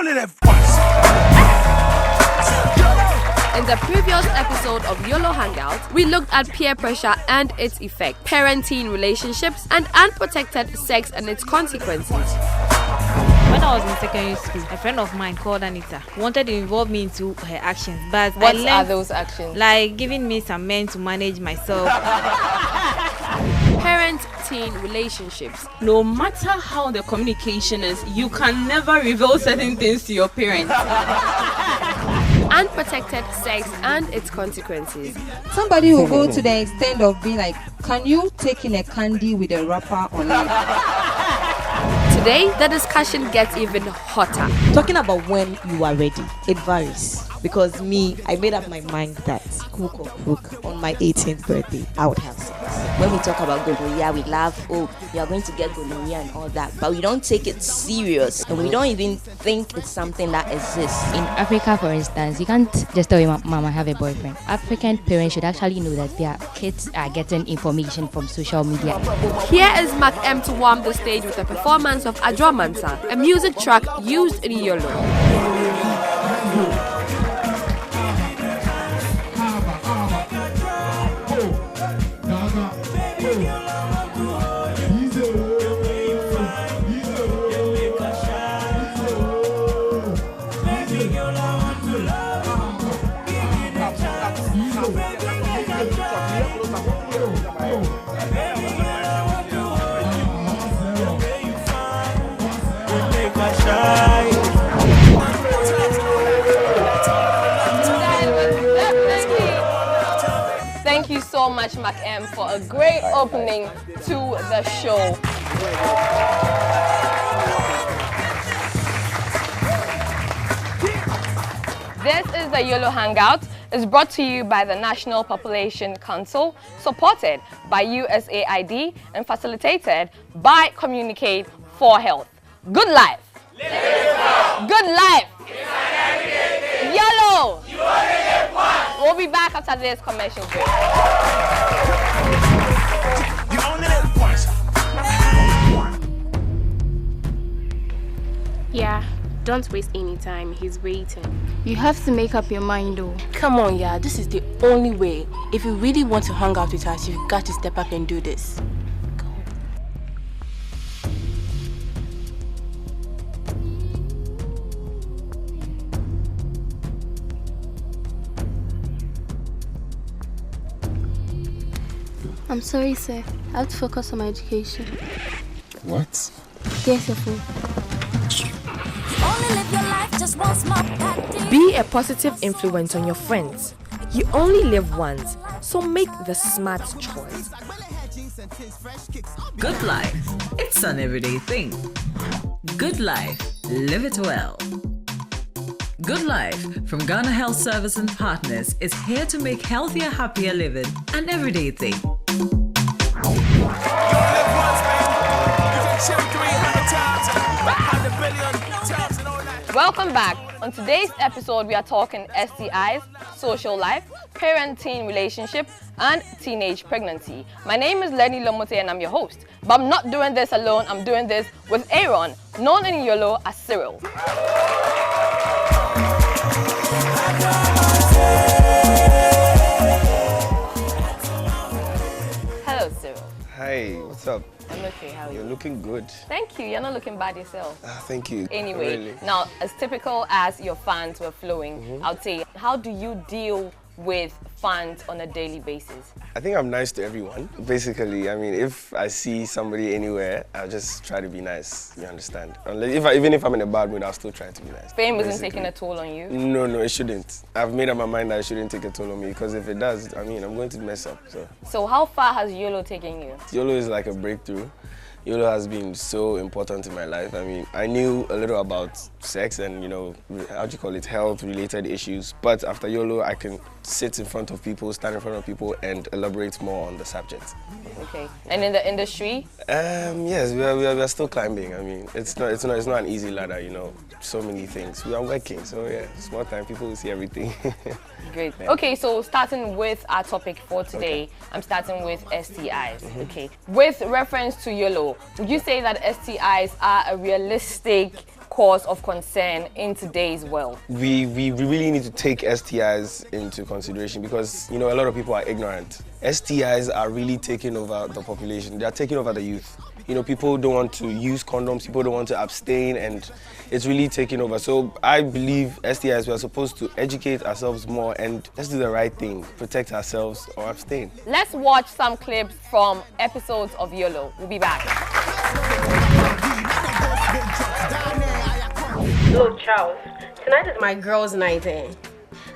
only live once. In the previous episode of YOLO Hangout, we looked at peer pressure and its effect, parenting relationships, and unprotected sex and its consequences. When I was in secondary school, a friend of mine called Anita, wanted to involve me into her actions. But What are those actions? Like giving me some men to manage myself. Parent-teen relationships. No matter how the communication is, you can never reveal certain things to your parents. Unprotected sex and its consequences. Somebody will go to the extent of being like, can you take in a candy with a wrapper on it? Today, the discussion gets even hotter. Talking about when you are ready, it varies. Because me, I made up my mind that hook or crook, on my 18th birthday, I would have sex. When we talk about gonorrhea, we laugh, oh, you are going to get gonorrhea and all that. But we don't take it serious. And we don't even think it's something that exists. In Africa, for instance, you can't just tell your mom I have a boyfriend. African parents should actually know that their kids are getting information from social media. Here is Mark M to warm the stage with a performance of Adwa Mansa, a music track used in YOLO. Thank you so much, Mark M, for a great opening to the show. This is the YOLO Hangout. It's brought to you by the National Population Council, supported by USAID and facilitated by Communicate for Health. Good life. Good life. YOLO. We'll be back after this commercial break. You only live once. Yeah, don't waste any time. He's waiting. You have to make up your mind though. Come on, yeah, this is the only way. If you really want to hang out with us, you've got to step up and do this. I'm sorry, sir. I have to focus on my education. What? Here's your phone. Be a positive influence on your friends. You only live once, so make the smart choice. Good life. It's an everyday thing. Good life. Live it well. Good Life from Ghana Health Service and Partners is here to make healthier, happier living an everyday thing. Welcome back. On today's episode, we are talking STIs, social life, parent-teen relationship, and teenage pregnancy. My name is Lenny Lomote and I'm your host. But I'm not doing this alone. I'm doing this with Aaron, known in YOLO as Cyril. Hello, Cyril. Hi, what's up? I'm okay, how are you? You're looking good. Thank you, you're not looking bad yourself. Thank you. Anyway, really. Now, as typical as your fans were flowing, I would say, how do you deal with fans on a daily basis? I think I'm nice to everyone. Basically, I mean, if I see somebody anywhere, I'll just try to be nice, you understand? Even if I'm in a bad mood, I'll still try to be nice. Fame isn't taking a toll on you? No, it shouldn't. I've made up my mind that it shouldn't take a toll on me, because if it does, I mean, I'm going to mess up. So how far has YOLO taken you? YOLO is like a breakthrough. YOLO has been so important in my life. I mean, I knew a little about sex and, you know, health-related issues. But after YOLO, I can sit in front of people, stand in front of people, and elaborate more on the subject. Okay. And in the industry? Yes, we are still climbing. I mean, it's not an easy ladder, you know. So many things. We are working, so yeah, small time, people will see everything. Great. Yeah. Okay, so starting with our topic for today, I'm starting with STIs. Okay. With reference to YOLO, would you say that STIs are a realistic cause of concern in today's world? We really need to take STIs into consideration because, you know, a lot of people are ignorant. STIs are really taking over the population. They are taking over the youth. You know, people don't want to use condoms, people don't want to abstain, and it's really taking over. So I believe STIs, we are supposed to educate ourselves more and let's do the right thing, protect ourselves or abstain. Let's watch some clips from episodes of YOLO. We'll be back. Look, Charles, tonight is my girls' night, eh?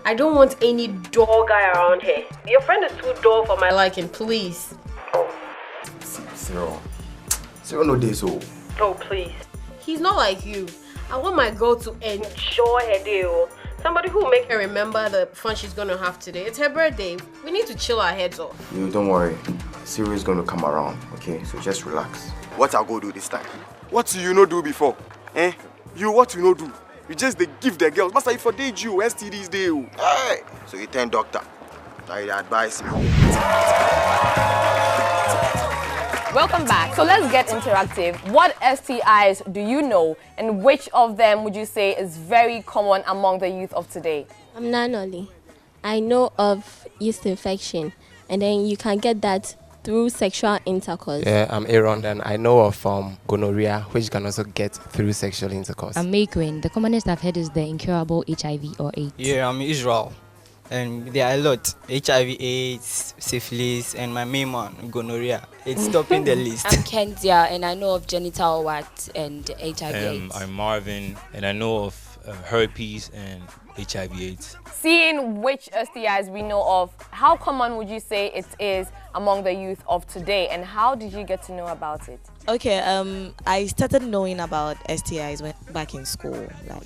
I don't want any dull guy around here. Your friend is too dull for my liking, please. Zero no day so. Oh, please. He's not like you. I want my girl to enjoy her day. Somebody who will make her remember the fun she's going to have today. It's her birthday. We need to chill our heads off. You don't worry. Zero is going to come around, okay? So just relax. What I'll go do this time? What do you not do before? Eh? You what you not do? You just they give the girls. Master, if I did you, STDs day. Hey! So you turn doctor. I advise me. Welcome back. So let's get interactive. What STIs do you know, and which of them would you say is very common among the youth of today? I'm Nanoli. I know of yeast infection, and then you can get that through sexual intercourse. Yeah, I'm Aaron, and I know of gonorrhea, which you can also get through sexual intercourse. I'm Makwin. The commonest I've heard is the incurable HIV or AIDS. Yeah, I'm Israel. And there are a lot. HIV, AIDS, syphilis, and my main one, gonorrhea. It's topping the list. I'm Kentia, and I know of genital wart and HIV AIDS. I'm Marvin, and I know of herpes and HIV AIDS. Seeing which STIs we know of, how common would you say it is among the youth of today, and how did you get to know about it? Okay, I started knowing about STIs back in school. Like,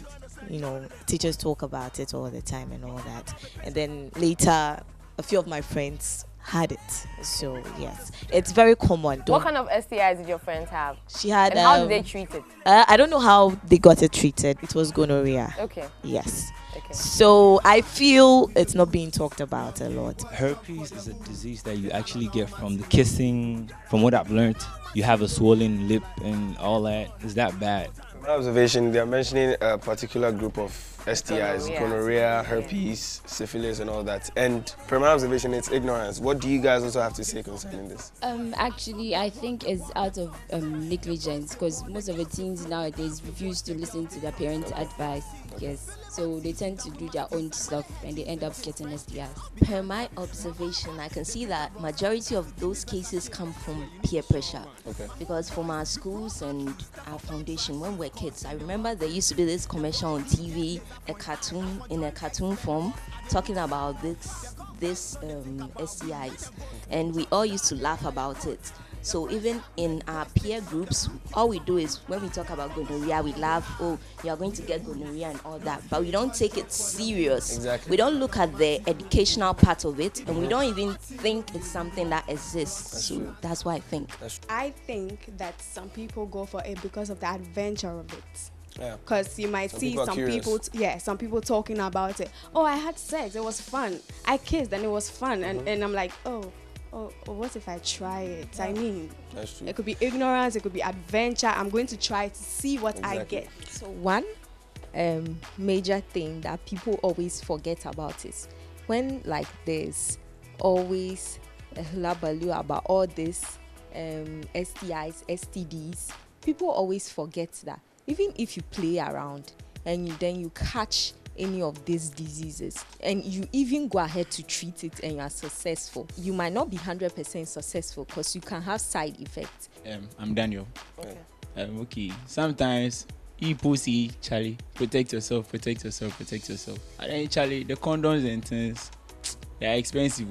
you know, teachers talk about it all the time and all that. And then later, a few of my friends had it. So, yes, it's very common. What kind of STIs did your friends have? She had... And how did they treat it? I don't know how they got it treated. It was gonorrhea. Okay. Yes. Okay. So, I feel it's not being talked about a lot. Herpes is a disease that you actually get from the kissing. From what I've learned, you have a swollen lip and all that. Is that bad? My observation, they are mentioning a particular group of STIs, gonorrhea, herpes, syphilis and all that. And from my observation, it's ignorance. What do you guys also have to say concerning this? Actually, I think it's out of negligence, because most of the teens nowadays refuse to listen to their parents' advice. Yes, so they tend to do their own stuff and they end up getting STIs. Per my observation, I can see that majority of those cases come from peer pressure. Okay. Because from our schools and our foundation, when we're kids, I remember there used to be this commercial on TV, a cartoon in a cartoon form, talking about this STIs, and we all used to laugh about it. So even in our peer groups, all we do is when we talk about gonorrhea, we laugh, oh, you're going to get gonorrhea and all that. But we don't take it serious. Exactly. We don't look at the educational part of it, and we don't even think it's something that exists. That's what I think. I think that some people go for it because of the adventure of it. Yeah. Because you might see some people talking about it. Oh, I had sex, it was fun. I kissed and it was fun. And I'm like, oh, what if I try it? Yeah. I mean, that's true. It could be ignorance, it could be adventure. I'm going to try to see what I get. So one major thing that people always forget about is when like there's always a hullabaloo about all this STIs, STDs, people always forget that even if you play around and then you catch any of these diseases and you even go ahead to treat it and you are successful, you might not be 100% successful because you can have side effects. I'm Daniel. Okay. Okay. Sometimes people see, Charlie, protect yourself. And then, Charlie, the condoms and things, they are expensive.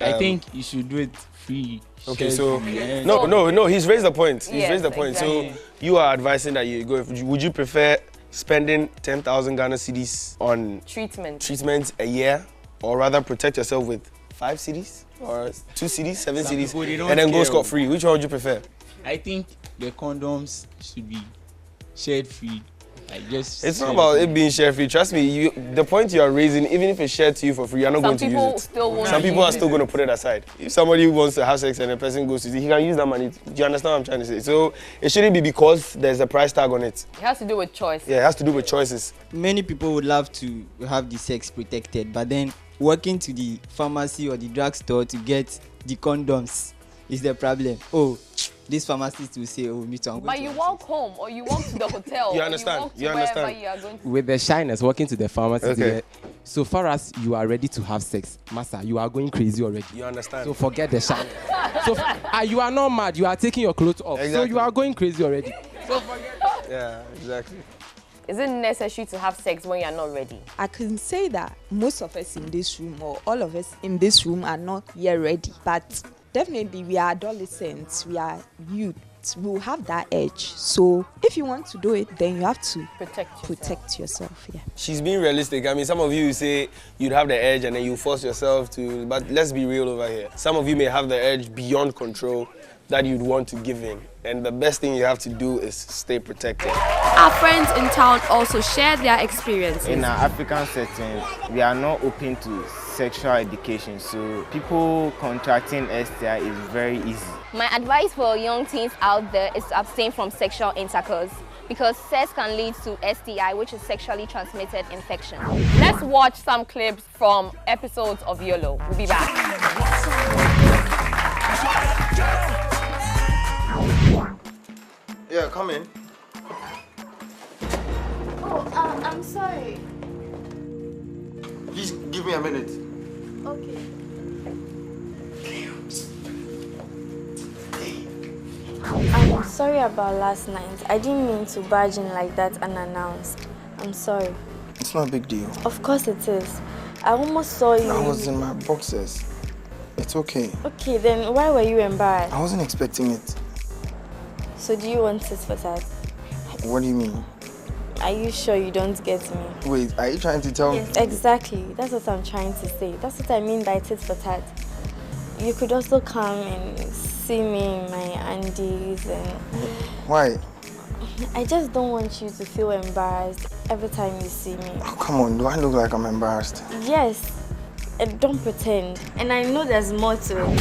I think you should do it free. Okay, so no, he's raised the point. Exactly. So you are advising that you go. Would you prefer spending 10,000 Ghana cedis on treatment a year, or rather protect yourself with 5 cedis or 2 cedis, 7 cedis, and then go scot-free? Which one would you prefer? I think the condoms should be shared free. Like just. It's not about it being share free. Trust me, the point you are raising, even if it's shared to you for free, you're not going to use it. Some people are still going to put it aside. If somebody wants to have sex and a person goes to it, he can use that money. Do you understand what I'm trying to say? So it shouldn't be because there's a price tag on it. It has to do with choice. Yeah, it has to do with choices. Many people would love to have the sex protected, but then walking to the pharmacy or the drugstore to get the condoms is the problem. Oh, this pharmacist will say, oh, me too. But you walk home or you walk to the hotel. You understand? Or you understand? You are going to. With the shyness, walking to the pharmacy, so far as you are ready to have sex, Master, you are going crazy already. You understand? So forget the shyness. So you are not mad. You are taking your clothes off. Exactly. So you are going crazy already. So forget. Yeah, exactly. Is it necessary to have sex when you are not ready? I can say that most of us in this room or all of us in this room are not yet ready. But definitely we are adolescents, we are youth. We will have that edge. So if you want to do it, then you have to protect yourself. Yeah. She's being realistic. I mean, some of you say you'd have the edge and then you force yourself to, but let's be real over here. Some of you may have the edge beyond control that you'd want to give in. And the best thing you have to do is stay protected. Our friends in town also share their experiences. In our African setting, we are not open to sexual education, so people contracting STI is very easy. My advice for young teens out there is to abstain from sexual intercourse because sex can lead to STI, which is sexually transmitted infection. Let's watch some clips from episodes of YOLO. We'll be back. Yeah, come in. Oh, I'm sorry. Please give me a minute. Okay. I'm sorry about last night. I didn't mean to barge in like that unannounced. I'm sorry. It's not a big deal. Of course it is. I almost saw you. I was in my boxers. It's okay. Okay, then why were you embarrassed? I wasn't expecting it. So do you want tit for tat? What do you mean? Are you sure you don't get me? Wait, are you trying to tell me? Yes, exactly. That's what I'm trying to say. That's what I mean by tit for tat. You could also come and see me in my undies and... Why? I just don't want you to feel embarrassed every time you see me. Oh, come on, do I look like I'm embarrassed? Yes, and don't pretend. And I know there's more to it.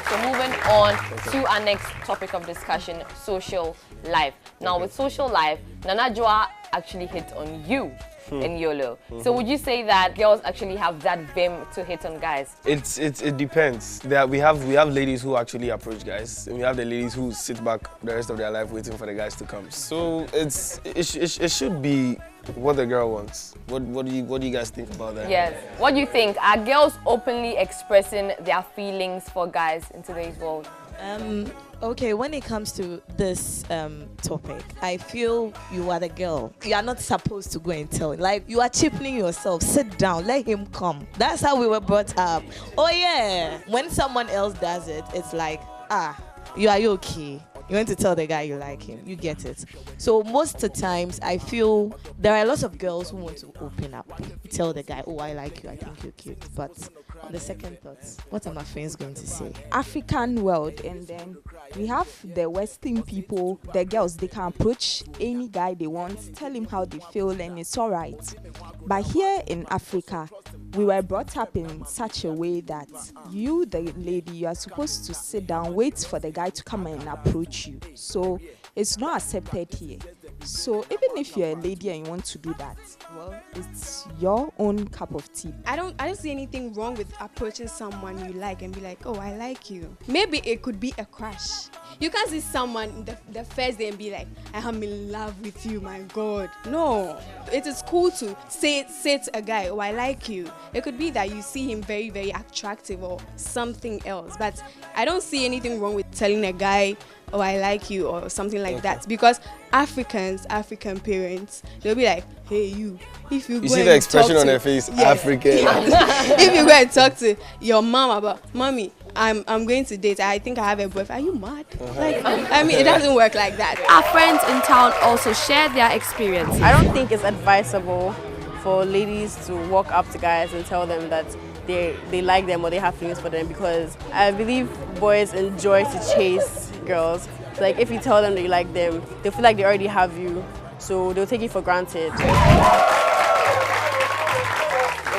So moving on to our next topic of discussion, social life. Now with social life, Nana Joa actually hit on you in YOLO. So would you say that girls actually have that vim to hit on guys? It depends. We have ladies who actually approach guys, and we have the ladies who sit back the rest of their life waiting for the guys to come. So it should be what the girl wants. What do you guys think about that? Yes. What do you think? Are girls openly expressing their feelings for guys in today's world? Okay, when it comes to this topic, I feel you are the girl. You are not supposed to go and tell. Like, you are cheapening yourself. Sit down, let him come. That's how we were brought up. Oh yeah, when someone else does it, it's like, are you okay? You want to tell the guy you like him. You get it. So most of the times, I feel there are a lot of girls who want to open up. Tell the guy, oh, I like you. I think you're cute. But on the second thoughts, what are my friends going to say? African world, and then we have the Western people, the girls, they can approach any guy they want, tell him how they feel, and it's all right. But here in Africa, we were brought up in such a way that you, the lady, you are supposed to sit down, wait for the guy to come and approach you. So it's not accepted here. So even if you're a lady and you want to do that, well, it's your own cup of tea. I don't see anything wrong with approaching someone you like and be like, oh, I like you. Maybe it could be a crush. You can't see someone the first day and be like, I am in love with you, my God. No. It is cool to say to a guy, oh, I like you. It could be that you see him very, very attractive or something else. But I don't see anything wrong with telling a guy, oh, I like you or something like that. Because African parents, they'll be like, hey, you, if you go see and the expression talk on to, their face, yeah. African. If you go and talk to your mom about, mommy, I'm going to date, I think I have a boyfriend. Are you mad? Like, I mean, it doesn't work like that. Our friends in town also share their experience. I don't think it's advisable for ladies to walk up to guys and tell them that they like them or they have feelings for them, because I believe boys enjoy to chase girls. Like if you tell them that you like them, they feel like they already have you, so they'll take you for granted.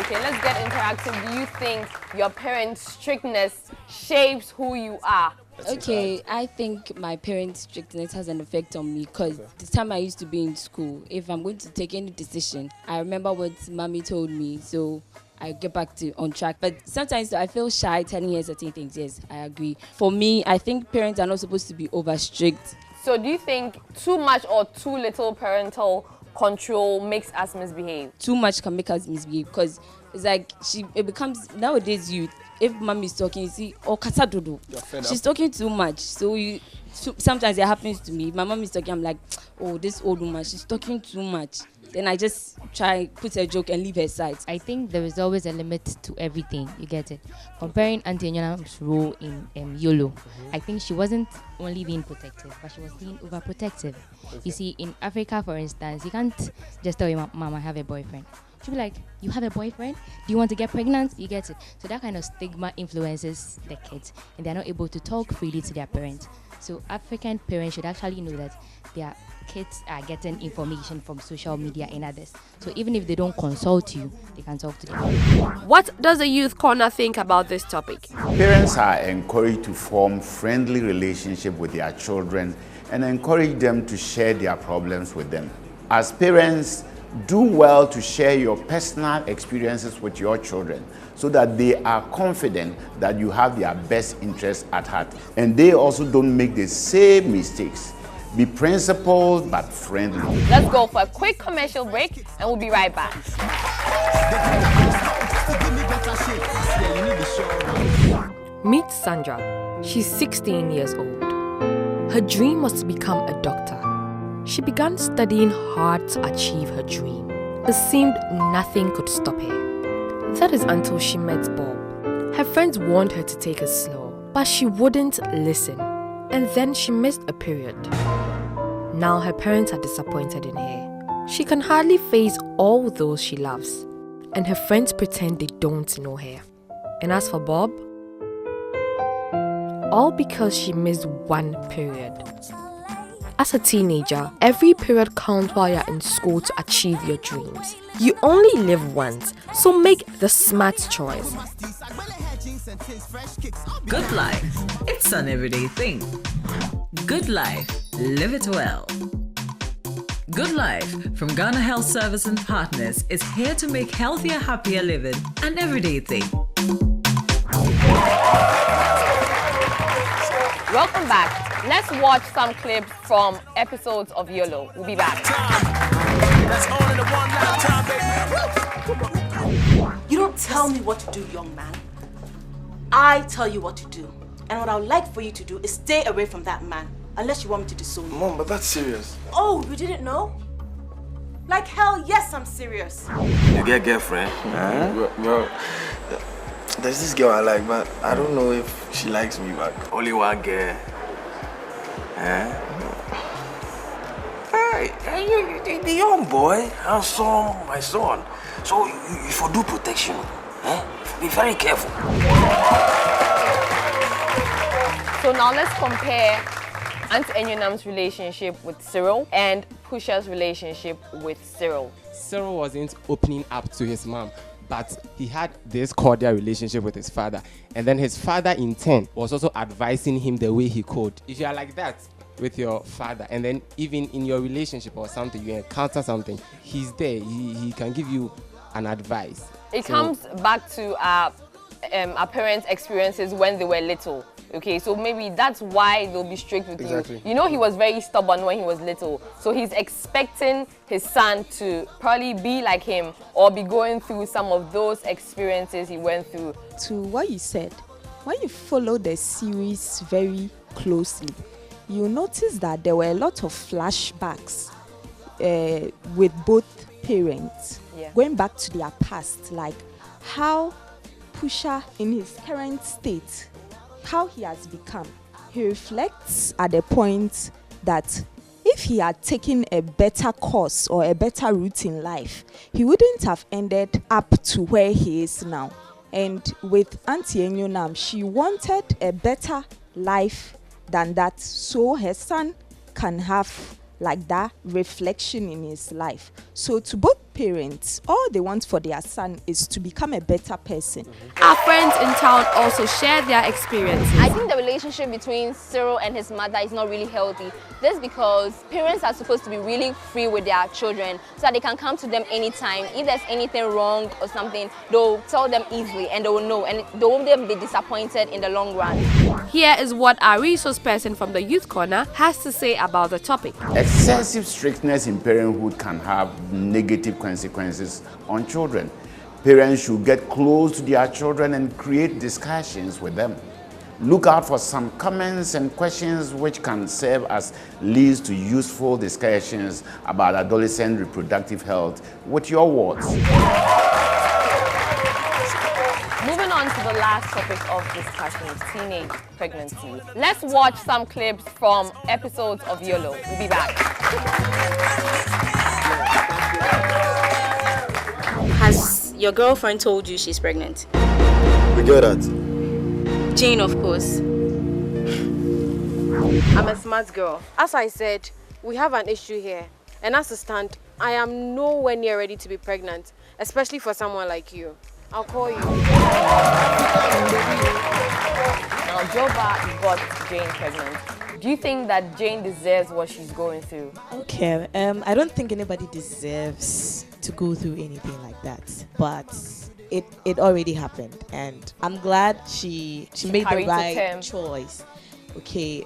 Okay, let's get interactive. Do you think your parents' strictness shapes who you are? Okay, I think my parents' strictness has an effect on me because the time I used to be in school, if I'm going to take any decision, I remember what mommy told me, so I get back to on track. But sometimes I feel shy telling her certain things. Yes, I agree. For me, I think parents are not supposed to be over strict. So do you think too much or too little parental control makes us misbehave? Too much can make us misbehave because it's like it becomes nowadays youth. If mommy is talking, you see, oh, kasa dodo. She's talking too much. So sometimes it happens to me. If my mom is talking, I'm like, oh, this old woman, she's talking too much. Then I just try put a joke and leave her side. I think there is always a limit to everything. You get it? Comparing Auntie Enyonam's role in YOLO, I think she wasn't only being protective, but she was being overprotective. You see, in Africa, for instance, you can't just tell your mom, I have a boyfriend. She'll be like, you have a boyfriend? Do you want to get pregnant? You get it. So that kind of stigma influences the kids, and they're not able to talk freely to their parents. So African parents should actually know that their kids are getting information from social media and others. So even if they don't consult you, they can talk to them. What does the Youth Corner think about this topic? Parents are encouraged to form friendly relationships with their children and encourage them to share their problems with them. As parents, do well to share your personal experiences with your children so that they are confident that you have their best interests at heart and they also don't make the same mistakes. Be principled but friendly. Let's go for a quick commercial break and we'll be right back. Meet Sandra. She's 16 years old. Her dream was to become a doctor. She began studying hard to achieve her dream. It seemed nothing could stop her. That is until she met Bob. Her friends warned her to take it slow, but she wouldn't listen. And then she missed a period. Now her parents are disappointed in her. She can hardly face all those she loves, and her friends pretend they don't know her. And as for Bob, all because she missed one period. As a teenager, every period counts while you're in school to achieve your dreams. You only live once, so make the smart choice. Good life. It's an everyday thing. Good life. Live it well. Good Life from Ghana Health Service and Partners is here to make healthier, happier living an everyday thing. Welcome back. Let's watch some clips from episodes of YOLO. We'll be back. You don't tell me what to do, young man. I tell you what to do. And what I would like for you to do is stay away from that man. Unless you want me to disown you. Mom, but that's serious. Oh, you didn't know? Like hell, yes, I'm serious. You get a girlfriend? Well, there's this girl I like, but I don't know if she likes me back. Only one girl. Hey, you the young boy, handsome, my son. So you for do protection. Be very careful. So now let's compare Auntie Enyonam's relationship with Cyril and Pusha's relationship with Cyril. Cyril wasn't opening up to his mom, but he had this cordial relationship with his father. And then his father, in turn, was also advising him the way he could. If you are like that with your father, and then even in your relationship or something, you encounter something, he's there. He can give you an advice. It comes back to our parents' experiences when they were little. Okay, so maybe that's why they'll be strict with you. You know, he was very stubborn when he was little. So he's expecting his son to probably be like him or be going through some of those experiences he went through. To what you said, when you follow the series very closely, you notice that there were a lot of flashbacks with both parents going back to their past, like how Pusha in his current state, how he has become. He reflects at the point that if he had taken a better course or a better route in life, he wouldn't have ended up to where he is now. And with Auntie Enyonam, she wanted a better life than that, so her son can have like that reflection in his life. So to both parents, all they want for their son is to become a better person. Our friends in town also share their experiences. I think the relationship between Cyril and his mother is not really healthy. This because parents are supposed to be really free with their children so that they can come to them anytime. If there's anything wrong or something, they'll tell them easily and they will know, and they won't be disappointed in the long run. Here is what our resource person from the Youth Corner has to say about the topic. Excessive strictness in parenthood can have negative consequences on children. Parents should get close to their children and create discussions with them. Look out for some comments and questions which can serve as leads to useful discussions about adolescent reproductive health with your wards. Moving on to the last topic of discussion, teenage pregnancy. Let's watch some clips from episodes of YOLO. We'll be back. Has your girlfriend told you she's pregnant? We get that. Jane, of course. I'm a smart girl. As I said, we have an issue here. And as a stand, I am nowhere near ready to be pregnant, especially for someone like you. I'll call you. Now, Joba got Jane pregnant. Do you think that Jane deserves what she's going through? Okay, I don't think anybody deserves to go through anything like that. But it already happened, and I'm glad she made the right choice. Okay,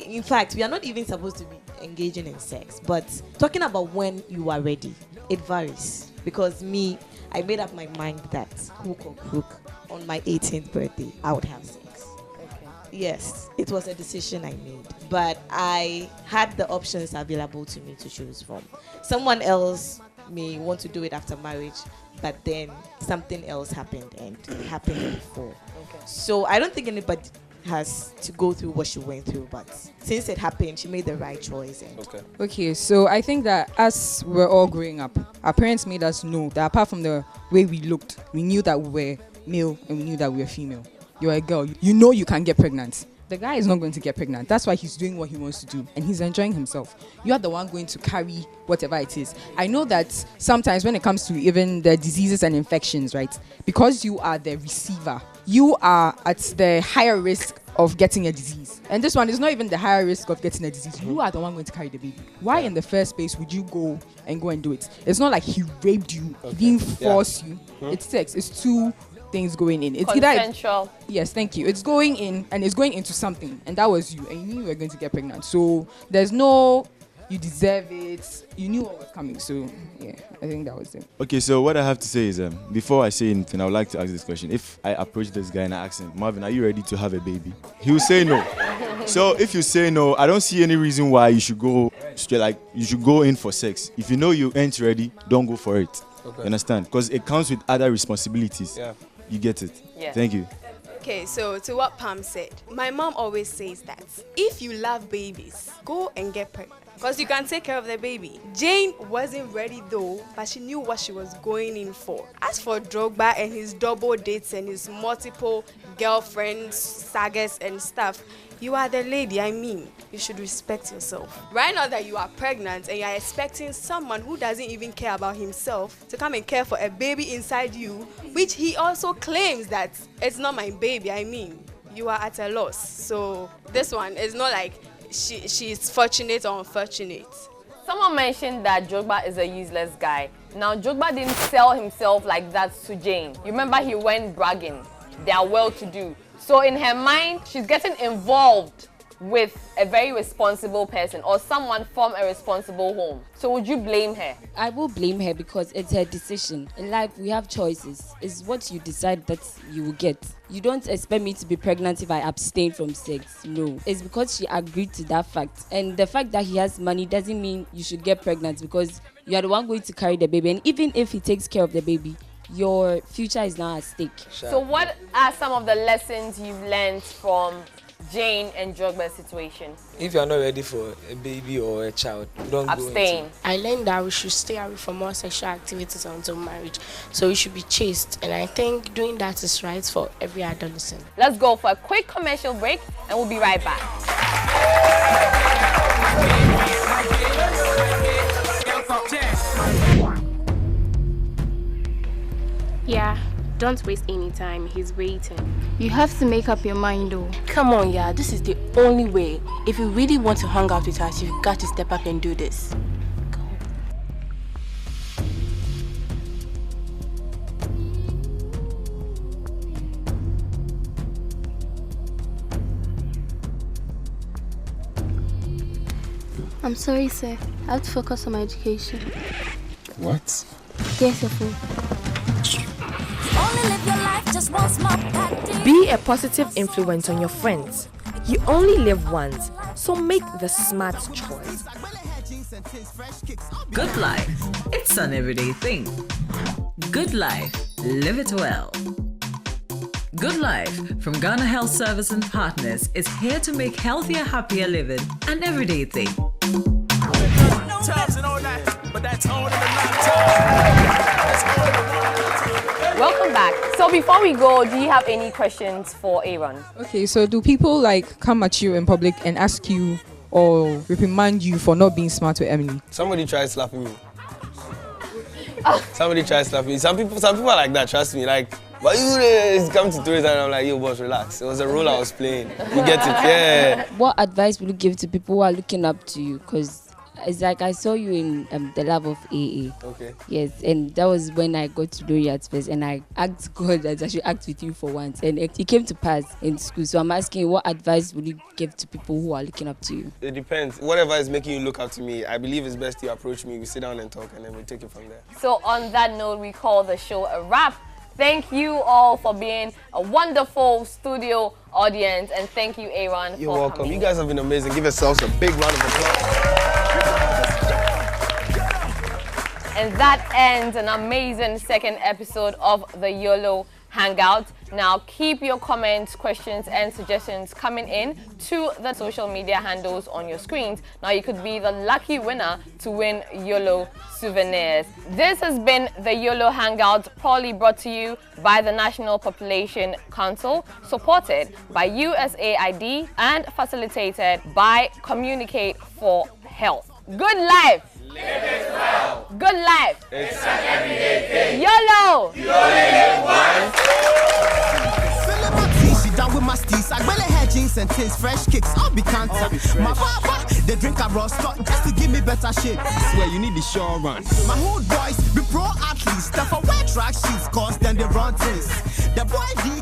in fact, we are not even supposed to be engaging in sex, but talking about when you are ready, it varies. Because I made up my mind that hook or crook, on my 18th birthday, I would have sex. Okay. Yes, it was a decision I made, but I had the options available to me to choose from. Someone else may want to do it after marriage, but then something else happened, and it happened before. Okay. So I don't think anybody has to go through what she went through, but since it happened, she made the right choice. And Okay, so I think that as we're all growing up, our parents made us know that apart from the way we looked, we knew that we were male and we knew that we were female. You're a girl, you know you can get pregnant. The guy is not going to get pregnant. That's why he's doing what he wants to do and he's enjoying himself. You are the one going to carry whatever it is. I know that sometimes when it comes to even the diseases and infections, right, because you are the receiver, you are at the higher risk of getting a disease. And this one is not even the higher risk of getting a disease. You are the one going to carry the baby. Why in the first place would you go and do it? It's not like he raped you, he didn't force you. It's sex. It's two things going in. It's consensual. Yes, thank you. It's going in and it's going into something, and that was you, and you knew you were going to get pregnant. So there's no you deserve it. You knew what was coming. So yeah, I think that was it. Okay, so what I have to say is before I say anything, I would like to ask this question. If I approach this guy and I ask him, Marvin, are you ready to have a baby? He will say no. So if you say no, I don't see any reason why you should go straight, like you should go in for sex. If you know you ain't ready, don't go for it. Okay. You understand? Because it comes with other responsibilities. Yeah. You get it. Yeah. Thank you. Okay, so to what Pam said, my mom always says that if you love babies, go and get pregnant because you can take care of the baby. Jane wasn't ready though, but she knew what she was going in for. As for Drogba and his double dates and his multiple girlfriends, sagas and stuff, you are the lady, you should respect yourself. Right now that you are pregnant and you are expecting someone who doesn't even care about himself to come and care for a baby inside you, which he also claims that it's not my baby, you are at a loss. So this one is not like she's fortunate or unfortunate. Someone mentioned that Drogba is a useless guy. Now, Drogba didn't sell himself like that to Jane. You remember he went bragging. They are well-to-do. So in her mind, she's getting involved with a very responsible person or someone from a responsible home. So would you blame her? I will blame her because it's her decision. In life, we have choices. It's what you decide that you will get. You don't expect me to be pregnant if I abstain from sex. No. It's because she agreed to that fact. And the fact that he has money doesn't mean you should get pregnant because you are the one going to carry the baby. And even if he takes care of the baby, your future is now at stake. So what are some of the lessons you've learned from Jane and Drogba's situation? If you are not ready for a baby or a child, don't abstain. go into. I learned that we should stay away from all sexual activities until marriage. So we should be chaste. And I think doing that is right for every adolescent. Let's go for a quick commercial break and we'll be right back. Yeah, don't waste any time. He's waiting. You have to make up your mind though. Come on, yeah, this is the only way. If you really want to hang out with us, you've got to step up and do this. I'm sorry, sir. I have to focus on my education. What? Here's your phone. Be a positive influence on your friends. You only live once, so make the smart choice. Good life. It's an everyday thing. Good life. Live it well. Good Life from Ghana Health Service and Partners is here to make healthier, happier living an everyday thing. Welcome back. So before we go, do you have any questions for Aaron? Okay, so do people like come at you in public and ask you or reprimand you for not being smart with Emily? Somebody tried slapping me. Somebody tried slapping me. Some people are like that, trust me. Like, but you come to tourists and I'm like, yo, boss, relax. It was a role I was playing. You get it, yeah. What advice would you give to people who are looking up to you? Because it's like I saw you in the lab of AA. Okay. Yes, and that was when I got to know you at first, and I asked God that I should act with you for once, and it came to pass in school. So I'm asking, what advice would you give to people who are looking up to you? It depends. Whatever is making you look up to me, I believe it's best you approach me, we sit down and talk, and then we take it from there. So on that note, we call the show a wrap. Thank you all for being a wonderful studio audience, and thank you, Aaron. You're welcome. Coming. You guys have been amazing. Give yourselves a big round of applause. And that ends an amazing second episode of the YOLO Hangout. Now keep your comments, questions, and suggestions coming in to the social media handles on your screens. Now you could be the lucky winner to win YOLO souvenirs. This has been the YOLO Hangout, proudly brought to you by the National Population Council, supported by USAID and facilitated by Communicate for Health. Good life! Live it well. Good life. It's an everyday thing. YOLO. You only live once. She down with my steez. I really had jeans and things, fresh kicks. I'll be cancer. My papa, they drink a raw stock just to give me better shape. Swear you need the sure run. My hood boys be pro athletes. Stuff away track sheets, cause then they run things. The boy D